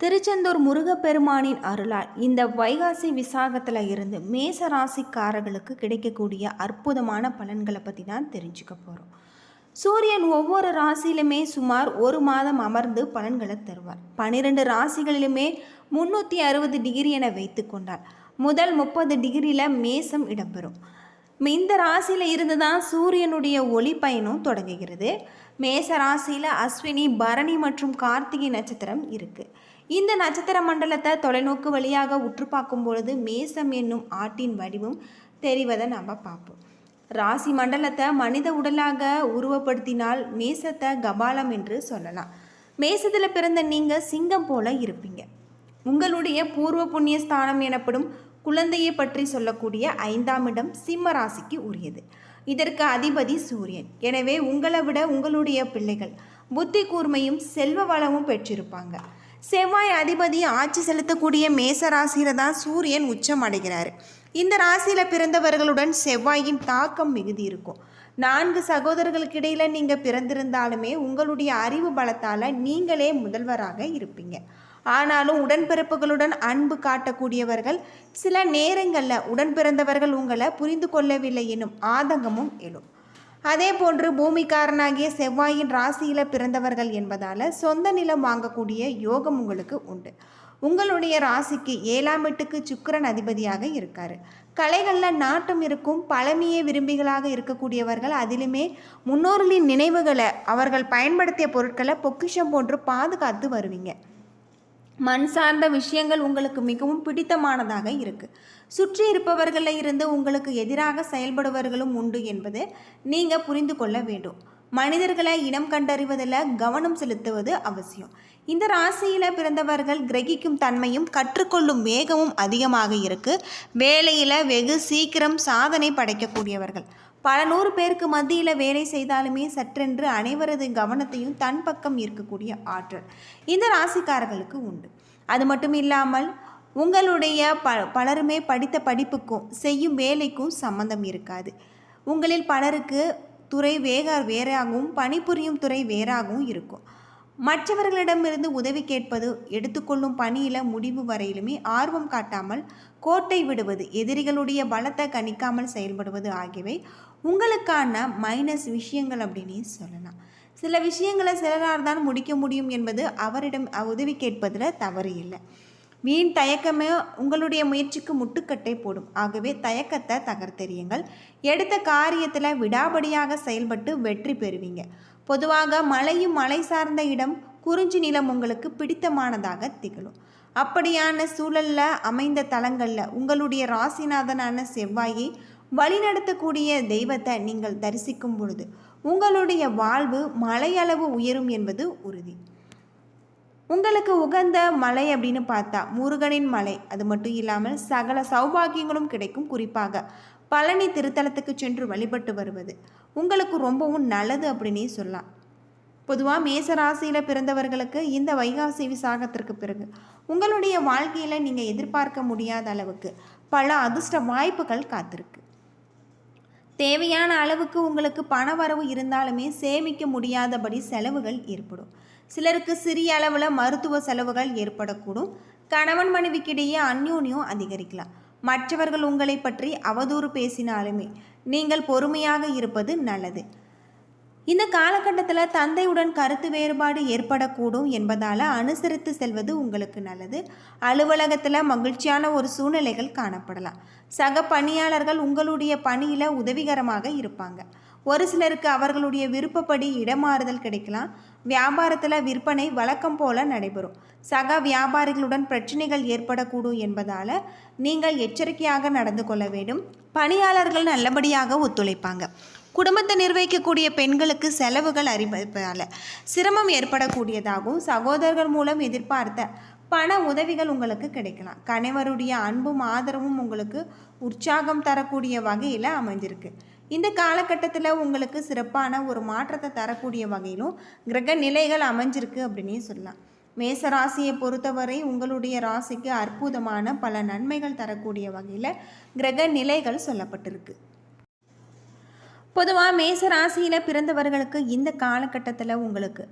திருச்செந்தூர் முருகப்பெருமானின் அருளால் இந்த வைகாசி விசாகத்தில் இருந்து மேச ராசிக்காரர்களுக்கு கிடைக்கக்கூடிய அற்புதமான பலன்களை பற்றி தான் தெரிஞ்சுக்க போகிறோம். சூரியன் ஒவ்வொரு ராசியிலுமே சுமார் ஒரு மாதம் அமர்ந்து பலன்களை தருவார். 12 ராசிகளிலுமே 360 டிகிரி என வைத்து கொண்டால் முதல் 30 டிகிரியில் மேசம் இடம்பெறும். இந்த ராசியில் இருந்து தான் சூரியனுடைய ஒளி பயணம் தொடங்குகிறது. மேச ராசியில் அஸ்வினி, பரணி மற்றும் கார்த்திகை நட்சத்திரம் இருக்குது. இந்த நட்சத்திர மண்டலத்தை தொலைநோக்கு வழியாக உற்று பார்க்கும் பொழுது மேசம் என்னும் ஆட்டின் வடிவம் தெரிவதை நம்ம பார்ப்போம். ராசி மண்டலத்தை மனித உடலாக உருவப்படுத்தினால் மேசத்தை கபாலம் என்று சொல்லலாம். மேசத்தில் பிறந்த நீங்கள் சிங்கம் போல இருப்பீங்க. உங்களுடைய பூர்வ புண்ணிய ஸ்தானம் எனப்படும் குழந்தையை பற்றி சொல்லக்கூடிய 5ஆம் இடம் சிம்ம ராசிக்கு உரியது. இதற்கு அதிபதி சூரியன். எனவே உங்களை விட உங்களுடைய பிள்ளைகள் புத்தி கூர்மையும் செல்வ வளமும் பெற்றிருப்பாங்க. செவ்வாய் அதிபதி ஆட்சி செலுத்தக்கூடிய மேச ராசியில் தான் சூரியன் உச்சம் அடைகிறார். இந்த ராசியில் பிறந்தவர்களுடன் செவ்வாயின் தாக்கம் மிகுதி இருக்கும். 4 சகோதரர்களுக்கு இடையில் நீங்கள் பிறந்திருந்தாலுமே உங்களுடைய அறிவு பலத்தால் நீங்களே முதல்வராக இருப்பீங்க. ஆனாலும் உடன்பிறப்புகளுடன் அன்பு காட்டக்கூடியவர்கள் சில நேரங்களில் உடன் பிறந்தவர்கள் உங்களை புரிந்து கொள்ளவில்லை எனும் ஆதங்கமும் எழும். அதே போன்று பூமிக்காரனாகிய செவ்வாயின் ராசியில் பிறந்தவர்கள் என்பதால் சொந்த நிலம் வாங்கக்கூடிய யோகம் உங்களுக்கு உண்டு. உங்களுடைய ராசிக்கு 7ஆம் வீட்டுக்கு சுக்கிரன் அதிபதியாக இருக்கார். கலைகளில் நாட்டம் இருக்கும் பழமையை விரும்பிகளாக இருக்கக்கூடியவர்கள் அதிலுமே முன்னோர்களின் நினைவுகளை அவர்கள் பயன்படுத்திய பொருட்களை பொக்கிஷம் போன்று பாதுகாத்து வருவீங்க. மண் சார்ந்த விஷயங்கள் உங்களுக்கு மிகவும் பிடித்தமானதாக இருக்குது. சுற்றி இருப்பவர்களில் இருந்து உங்களுக்கு எதிராக செயல்படுபவர்களும் உண்டு என்பது நீங்கள் புரிந்து கொள்ள வேண்டும். மனிதர்களை இனம் கண்டறிவதில் கவனம் செலுத்துவது அவசியம். இந்த ராசியில் பிறந்தவர்கள் கிரகிக்கும் தன்மையும் கற்றுக்கொள்ளும் வேகமும் அதிகமாக இருக்குது. வேலையில் வெகு சீக்கிரம் சாதனை படைக்கக்கூடியவர்கள். பல 100 பேருக்கு மத்தியில் வேலை செய்தாலுமே சற்றென்று அனைவரது கவனத்தையும் தன் பக்கம் இருக்கக்கூடிய ஆற்றல் இந்த ராசிக்காரர்களுக்கு உண்டு. அது மட்டும் இல்லாமல் உங்களுடைய பலருமே படித்த படிப்புக்கும் செய்யும் வேலைக்கும் சம்பந்தம் இருக்காது. உங்களில் பலருக்கு துறை வேறாகவும் பணிபுரியும் துறை வேறாகவும் இருக்கும். மற்றவர்களிடமிருந்து உதவி கேட்பது, எடுத்துக்கொள்ளும் பணியில் முடிவு வரையிலுமே ஆர்வம் காட்டாமல் கோட்டை விடுவது, எதிரிகளுடைய பலத்தை கணிக்காமல் செயல்படுவது ஆகியவை உங்களுக்கான மைனஸ் விஷயங்கள் அப்படின்னு சொல்லலாம். சில விஷயங்களை சிலரால் தான் முடிக்க முடியும் என்பது அவரிடம் உதவி கேட்பதில் தவறு இல்லை. வீண் தயக்கமே உங்களுடைய முயற்சிக்கு முட்டுக்கட்டை போடும். ஆகவே தயக்கத்தை தகர்த்தெறியுங்கள். எடுத்த காரியத்தில் விடாபடியாக செயல்பட்டு வெற்றி பெறுவீங்க. பொதுவாக மலையும் மலை சார்ந்த இடம், குறிஞ்சி நிலம் உங்களுக்கு பிடித்தமானதாக திகழும். அப்படியான சூழலில் அமைந்த தலங்களில் உங்களுடைய ராசிநாதனான செவ்வாயை வழிநடத்தக்கூடிய தெய்வத்தை நீங்கள் தரிசிக்கும் பொழுது உங்களுடைய வாழ்வு மலையளவு உயரும் என்பது உறுதி. உங்களுக்கு உகந்த மலை அப்படின்னு பார்த்தா முருகனின் மலை. அது மட்டும் இல்லாமல் சகல சௌபாகியங்களும் கிடைக்கும். குறிப்பாக பழனி திருத்தலத்துக்கு சென்று வழிபட்டு வருவது உங்களுக்கு ரொம்பவும் நல்லது அப்படின்னே சொல்லலாம். பொதுவாக மேசராசியில் பிறந்தவர்களுக்கு இந்த வைகாசி விசாகத்திற்கு பிறகு உங்களுடைய வாழ்க்கையில் நீங்கள் எதிர்பார்க்க முடியாத அளவுக்கு பல அதிர்ஷ்ட வாய்ப்புகள் காத்திருக்கு. தேவையான அளவுக்கு உங்களுக்கு பண வரவு இருந்தாலுமே சேமிக்க முடியாதபடி செலவுகள் ஏற்படும். சிலருக்கு சிறிய அளவில் மருத்துவ செலவுகள் ஏற்படக்கூடும். கணவன் மனைவிக்கிடையே அந்யோன்யம் அதிகரிக்கலாம். மற்றவர்கள் உங்களை பற்றி அவதூறு பேசினாலுமே நீங்கள் பொறுமையாக இருப்பது நல்லது. இந்த காலகட்டத்தில் தந்தையுடன் கருத்து வேறுபாடு ஏற்படக்கூடும் என்பதால் அனுசரித்து செல்வது உங்களுக்கு நல்லது. அலுவலகத்தில் மகிழ்ச்சியான ஒரு சூழ்நிலைகள் காணப்படலாம். சக பணியாளர்கள் உங்களுடைய பணியில் உதவிகரமாக இருப்பாங்க. ஒரு சிலருக்கு அவர்களுடைய விருப்பப்படி இடமாறுதல் கிடைக்கலாம். வியாபாரத்தில் விற்பனை வழக்கம் போல நடைபெறும். சக வியாபாரிகளுடன் பிரச்சனைகள் ஏற்படக்கூடும் என்பதால் நீங்கள் எச்சரிக்கையாக நடந்து கொள்ள வேண்டும். பணியாளர்கள் நல்லபடியாக ஒத்துழைப்பாங்க. குடும்பத்தை நிர்வகிக்கக்கூடிய பெண்களுக்கு செலவுகள் அறிவிப்பதால் சிரமம் ஏற்படக்கூடியதாகவும் சகோதரர்கள் மூலம் எதிர்பார்த்த பண உதவிகள் உங்களுக்கு கிடைக்கலாம். கணவருடைய அன்பும் ஆதரவும் உங்களுக்கு உற்சாகம் தரக்கூடிய வகையில் அமைஞ்சிருக்கு. இந்த காலகட்டத்தில் உங்களுக்கு சிறப்பான ஒரு மாற்றத்தை தரக்கூடிய வகையிலும் கிரக நிலைகள் அமைஞ்சிருக்கு அப்படின்னே சொல்லலாம். மேச ராசியை பொறுத்தவரை உங்களுடைய ராசிக்கு அற்புதமான பல நன்மைகள் தரக்கூடிய வகையில் கிரக நிலைகள் சொல்லப்பட்டிருக்கு. பொதுவாக மேச ராசியில் பிறந்தவர்களுக்கு இந்த காலகட்டத்தில் உங்களுக்கு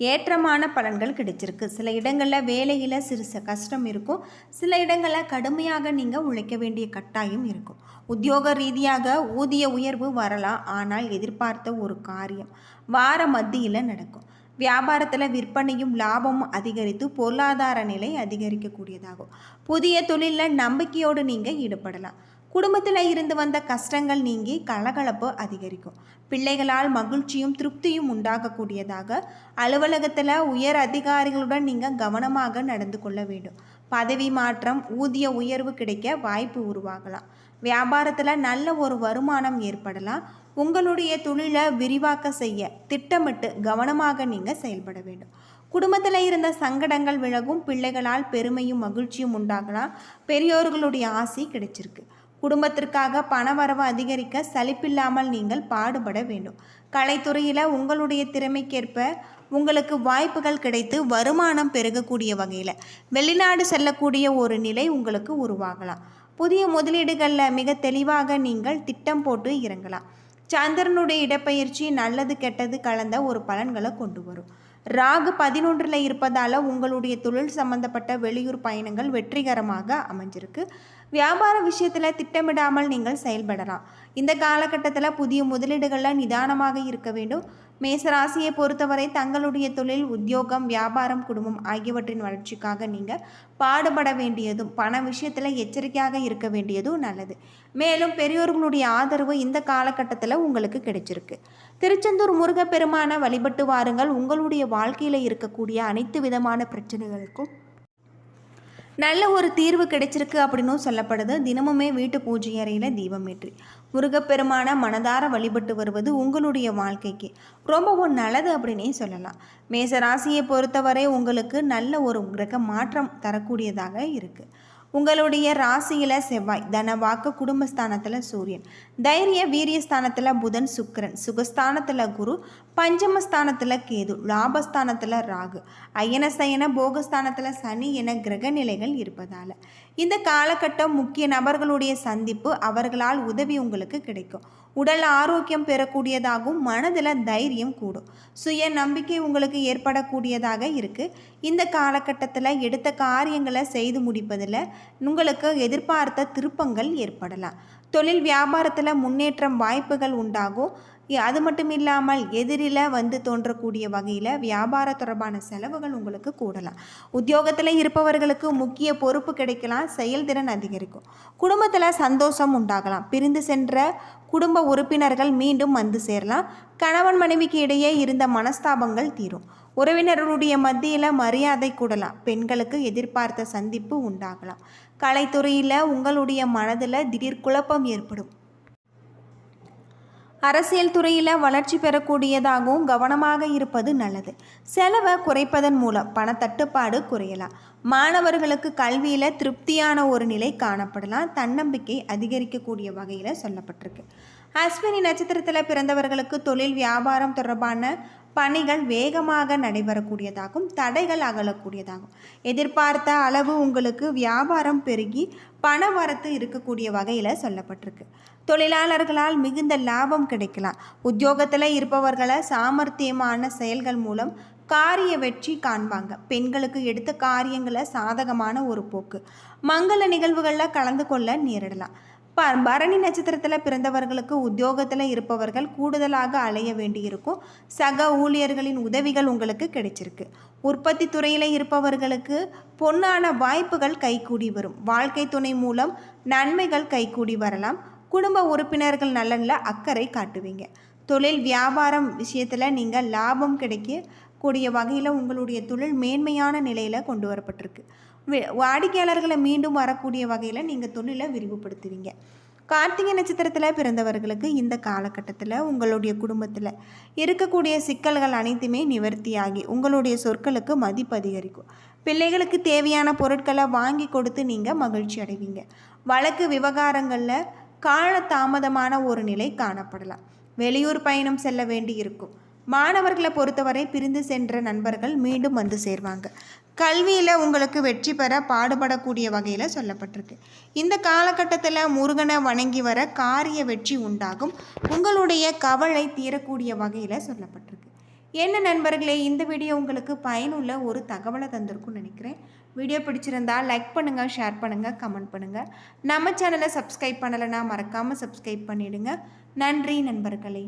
ஏற்றமான பலன்கள் கிடைச்சிருக்கு. சில இடங்களில் வேலையில் சிறு கஷ்டம் இருக்கும், சில இடங்களில் கடுமையாக நீங்கள் உழைக்க வேண்டிய கட்டாயம் இருக்கும். உத்தியோக ரீதியாக ஊதிய உயர்வு வரலாம், ஆனால் எதிர்பார்த்த ஒரு காரியம் வார மத்தியில் நடக்கும். வியாபாரத்தில் விற்பனையும் லாபமும் அதிகரித்து பொருளாதார நிலை அதிகரிக்கக்கூடியதாகும். புதிய தொழிலில் நம்பிக்கையோடு நீங்கள் ஈடுபடலாம். குடும்பத்தில் இருந்து வந்த கஷ்டங்கள் நீங்கி கலகலப்பு அதிகரிக்கும். பிள்ளைகளால் மகிழ்ச்சியும் திருப்தியும் உண்டாகக்கூடியதாக. அலுவலகத்தில் உயர் அதிகாரிகளுடன் நீங்கள் கவனமாக நடந்து கொள்ள வேண்டும். பதவி மாற்றம், ஊதிய உயர்வு கிடைக்க வாய்ப்பு உருவாகலாம். வியாபாரத்தில் நல்ல ஒரு வருமானம் ஏற்படலாம். உங்களுடைய தொழிலை விரிவாக்க செய்ய திட்டமிட்டு கவனமாக நீங்கள் செயல்பட வேண்டும். குடும்பத்தில் இருந்த சங்கடங்கள் விலகும். பிள்ளைகளால் பெருமையும் மகிழ்ச்சியும் உண்டாகலாம். பெரியோர்களுடைய ஆசி கிடைச்சிருக்கு. குடும்பத்திற்காக பணவரவு அதிகரிக்க சலிப்பில்லாமல் நீங்கள் பாடுபட வேண்டும். கலைத்துறையில் உங்களுடைய திறமைக்கேற்ப உங்களுக்கு வாய்ப்புகள் கிடைத்து வருமானம் பெருகக்கூடிய வகையில் வெளிநாடு செல்லக்கூடிய ஒரு நிலை உங்களுக்கு உருவாகலாம். புதிய முதலீடுகளில் மிக தெளிவாக நீங்கள் திட்டம் போட்டு இறங்கலாம். சந்திரனுடைய இடப்பெயர்ச்சி நல்லது கெட்டது கலந்த ஒரு பலன்களை கொண்டு வரும். ராகு 11ல் இருப்பதால் உங்களுடைய தொழில் சம்பந்தப்பட்ட வெளியூர் பயணங்கள் வெற்றிகரமாக அமைஞ்சிருக்கு. வியாபார விஷயத்தில் திட்டமிடாமல் நீங்கள் செயல்படலாம். இந்த காலகட்டத்தில் புதிய முதலீடுகளில் நிதானமாக இருக்க வேண்டும். மேசராசியை பொறுத்தவரை தங்களுடைய தொழில், உத்தியோகம், வியாபாரம், குடும்பம் ஆகியவற்றின் வளர்ச்சிக்காக நீங்கள் பாடுபட வேண்டியதும் பண விஷயத்தில் எச்சரிக்கையாக இருக்க வேண்டியதும் நல்லது. மேலும் பெரியோர்களுடைய ஆதரவு இந்த காலகட்டத்தில் உங்களுக்கு கிடைச்சிருக்கு. திருச்செந்தூர் முருகப்பெருமான வழிபட்டு வாருங்கள். உங்களுடைய வாழ்க்கையில் இருக்கக்கூடிய அனைத்து விதமான பிரச்சனைகளுக்கும் நல்ல ஒரு தீர்வு கிடைச்சிருக்கு அப்படின்னும் சொல்லப்படுது. தினமுமே வீட்டு பூஜை அறையில் தீபமேற்றி முருகப்பெருமான மனதார வழிபட்டு வருவது உங்களுடைய வாழ்க்கைக்கு ரொம்பவும் நல்லது அப்படின்னே சொல்லலாம். மேசராசியை பொறுத்தவரை உங்களுக்கு நல்ல ஒரு கிரக மாற்றம் தரக்கூடியதாக இருக்குது. உங்களுடைய ராசியில் செவ்வாய், தனவாக்கு குடும்பஸ்தானத்தில் சூரியன், தைரிய வீரியஸ்தானத்தில் புதன் சுக்கிரன், சுகஸ்தானத்தில் குரு, பஞ்சமஸ்தானத்தில் கேது, லாபஸ்தானத்தில் ராகு, அயன சயன போகஸ்தானத்தில் சனி என கிரக நிலைகள் இருப்பதால் இந்த காலகட்டம் முக்கிய நபர்களுடைய சந்திப்பு, அவர்களால் உதவி உங்களுக்கு கிடைக்கும். உடல் ஆரோக்கியம் பெறக்கூடியதாகவும் மனதில் தைரியம் கூடும். சுய நம்பிக்கை உங்களுக்கு ஏற்படக்கூடியதாக இருக்குது. இந்த காலகட்டத்தில் எடுத்த காரியங்களை செய்து முடிப்பதில் உங்களுக்கு எதிர்பார்த்த திருப்பங்கள் ஏற்படலாம். தொழில் வியாபாரத்தில் முன்னேற்றம் வாய்ப்புகள் உண்டாகும். அது மட்டும் இல்லாமல் எதிரில் வந்து தோன்றக்கூடிய வகையில் வியாபார தொடர்பான செலவுகள் உங்களுக்கு கூடலாம். உத்தியோகத்தில் இருப்பவர்களுக்கு முக்கிய பொறுப்பு கிடைக்கலாம். செயல்திறன் அதிகரிக்கும். குடும்பத்தில் சந்தோஷம் உண்டாகலாம். பிரிந்து சென்ற குடும்ப உறுப்பினர்கள் மீண்டும் வந்து சேரலாம். கணவன் மனைவிக்கு இடையே இருந்த மனஸ்தாபங்கள் தீரும். உறவினர்களுடைய மத்தியில் மரியாதை கூடலாம். பெண்களுக்கு எதிர்பார்த்த சந்திப்பு உண்டாகலாம். கலைத்துறையில் உங்களுடைய மனதில் திடீர் குழப்பம் ஏற்படும். அரசியல் துறையில் வளர்ச்சி பெறக்கூடியதாகவும் கவனமாக இருப்பது நல்லது. செலவை குறைப்பதன் மூலம் பணத்தட்டுப்பாடு குறையலாம். மாணவர்களுக்கு கல்வியில் திருப்தியான ஒரு நிலை காணப்படலாம். தன்னம்பிக்கை அதிகரிக்கக்கூடிய வகையில் சொல்லப்பட்டிருக்கு. அஸ்வினி நட்சத்திரத்தில் பிறந்தவர்களுக்கு தொழில் வியாபாரம் தொடர்பான பணிகள் வேகமாக நடைபெறக்கூடியதாகும். தடைகள் அகலக்கூடியதாகும். எதிர்பார்த்த அளவு உங்களுக்கு வியாபாரம் பெருகி பண வரத்து இருக்கக்கூடிய வகையில் சொல்லப்பட்டிருக்கு. தொழிலாளர்களால் மிகுந்த லாபம் கிடைக்கலாம். உத்தியோகத்தில் இருப்பவர்களை சாமர்த்தியமான செயல்கள் மூலம் காரிய வெற்றி காண்பாங்க. பெண்களுக்கு எடுத்த காரியங்களை சாதகமான ஒரு போக்கு. மங்கள நிகழ்வுகளில் கலந்து கொள்ள நேரிடலாம். பரணி நட்சத்திரத்தில் பிறந்தவர்களுக்கு உத்தியோகத்தில் இருப்பவர்கள் கூடுதலாக அலைய வேண்டியிருக்கும். சக ஊழியர்களின் உதவிகள் உங்களுக்கு கிடைச்சிருக்கு. உற்பத்தி துறையில் இருப்பவர்களுக்கு பொன்னான வாய்ப்புகள் கைகூடி வரும். வாழ்க்கை துணை மூலம் நன்மைகள் கைகூடி வரலாம். குடும்ப உறுப்பினர்கள் நலனில் அக்கறை காட்டுவீங்க. தொழில் வியாபாரம் விஷயத்தில் நீங்கள் லாபம் கிடைக்கக்கூடிய வகையில் உங்களுடைய தொழில் மேன்மையான நிலையில் கொண்டு வரப்பட்டிருக்கு. வாடிக்கையாளர்களை மீண்டும் வரக்கூடிய வகையில் நீங்கள் தொழிலை விரிவுபடுத்துவீங்க. கார்த்திகை நட்சத்திரத்தில் பிறந்தவர்களுக்கு இந்த காலகட்டத்தில் உங்களுடைய குடும்பத்தில் இருக்கக்கூடிய சிக்கல்கள் அனைத்துமே நிவர்த்தியாகி உங்களுடைய சொற்களுக்கு மதிப்பு அதிகரிக்கும். பிள்ளைகளுக்கு தேவையான பொருட்களை வாங்கி கொடுத்து நீங்கள் மகிழ்ச்சி அடைவீங்க. வழக்கு விவகாரங்களில் கால தாமதமான ஒரு நிலை காணப்படலாம். வெளியூர் பயணம் செல்ல வேண்டி இருக்கும். மாணவர்களை பொறுத்தவரை பிரிந்து சென்ற நண்பர்கள் மீண்டும் வந்து சேர்வாங்க. கல்வியில் உங்களுக்கு வெற்றி பெற பாடுபடக்கூடிய வகையில் சொல்லப்பட்டிருக்கு. இந்த காலகட்டத்தில் முருகனை வணங்கி வர காரிய வெற்றி உண்டாகும். உங்களுடைய கவலை தீரக்கூடிய வகையில் சொல்லப்பட்டிருக்கு. என்ன நண்பர்களே, இந்த வீடியோ உங்களுக்கு பயனுள்ள ஒரு தகவலை தந்திருக்கும்னு நினைக்கிறேன். வீடியோ பிடிச்சிருந்தால் லைக் பண்ணுங்கள், ஷேர் பண்ணுங்கள், கமெண்ட் பண்ணுங்கள். நம்ம சேனலை சப்ஸ்கிரைப் பண்ணலைன்னா மறக்காமல் சப்ஸ்கிரைப் பண்ணிவிடுங்க. நன்றி நண்பர்களே.